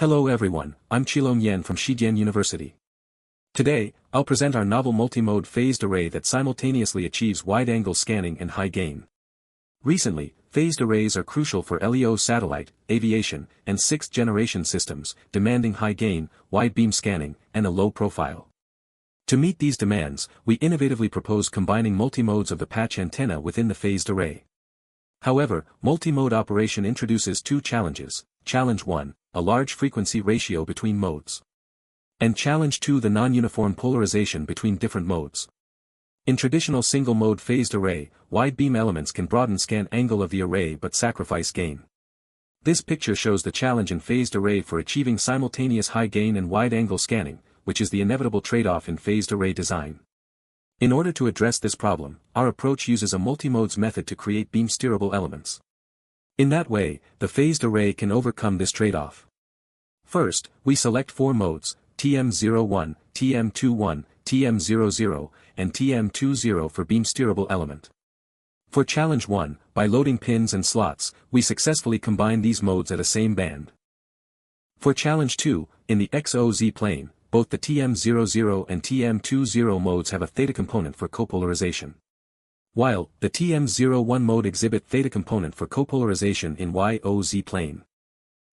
Hello everyone, I'm Qilong Yan from Shijian University. Today, I'll present our novel multi-mode phased array that simultaneously achieves wide-angle scanning and high gain. Recently, phased arrays are crucial for LEO satellite, aviation, and sixth-generation systems, demanding high gain, wide beam scanning, and a low profile. To meet these demands, we innovatively propose combining multi-modes of the patch antenna within the phased array. However, multi-mode operation introduces two challenges. Challenge 1, a large frequency ratio between modes. And Challenge 2, the non-uniform polarization between different modes. In traditional single-mode phased array, wide beam elements can broaden scan angle of the array but sacrifice gain. This picture shows the challenge in phased array for achieving simultaneous high gain and wide-angle scanning, which is the inevitable trade-off in phased array design. In order to address this problem, our approach uses a multi-modes method to create beam-steerable elements. In that way, the phased array can overcome this trade-off. First, we select four modes, TM01, TM21, TM00, and TM20 for beam-steerable element. For Challenge 1, by loading pins and slots, we successfully combine these modes at a same band. For Challenge 2, in the XOZ plane, both the TM00 and TM20 modes have a theta component for copolarization. While, the TM01 mode exhibit theta component for copolarization in YOZ plane.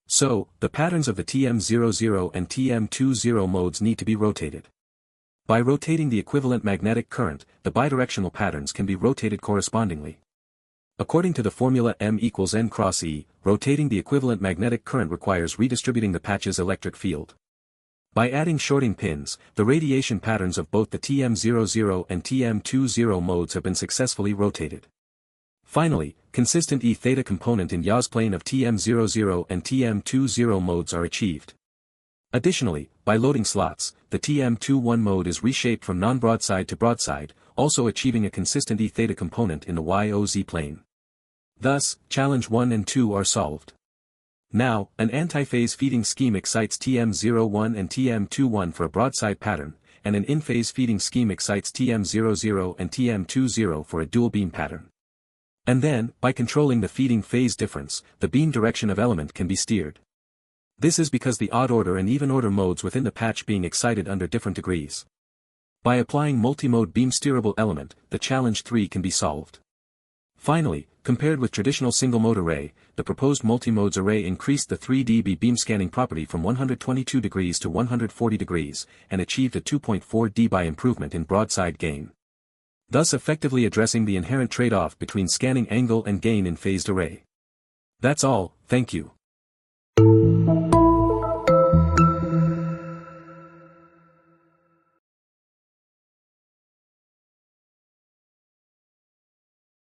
So, the patterns of the TM00 and TM20 modes need to be rotated. By rotating the equivalent magnetic current, the bidirectional patterns can be rotated correspondingly. According to the formula M equals N cross E, rotating the equivalent magnetic current requires redistributing the patch's electric field. By adding shorting pins, the radiation patterns of both the TM00 and TM20 modes have been successfully rotated. Finally, consistent E theta component in YOZ plane of TM00 and TM20 modes are achieved. Additionally, by loading slots, the TM21 mode is reshaped from non-broadside to broadside, also achieving a consistent E theta component in the YOZ plane. Thus, Challenge 1 and 2 are solved. Now, an antiphase feeding scheme excites TM01 and TM21 for a broadside pattern, and an in-phase feeding scheme excites TM00 and TM20 for a dual beam pattern. And then, by controlling the feeding phase difference, the beam direction of element can be steered. This is because the odd order and even order modes within the patch being excited under different degrees. By applying multi-mode beam-steerable element, the Challenge 3 can be solved. Finally, compared with traditional single-mode array, the proposed multi-modes array increased the 3 dB beam scanning property from 122 degrees to 140 degrees, and achieved a 2.4 dB improvement in broadside gain. Thus effectively addressing the inherent trade-off between scanning angle and gain in phased array. That's all, thank you.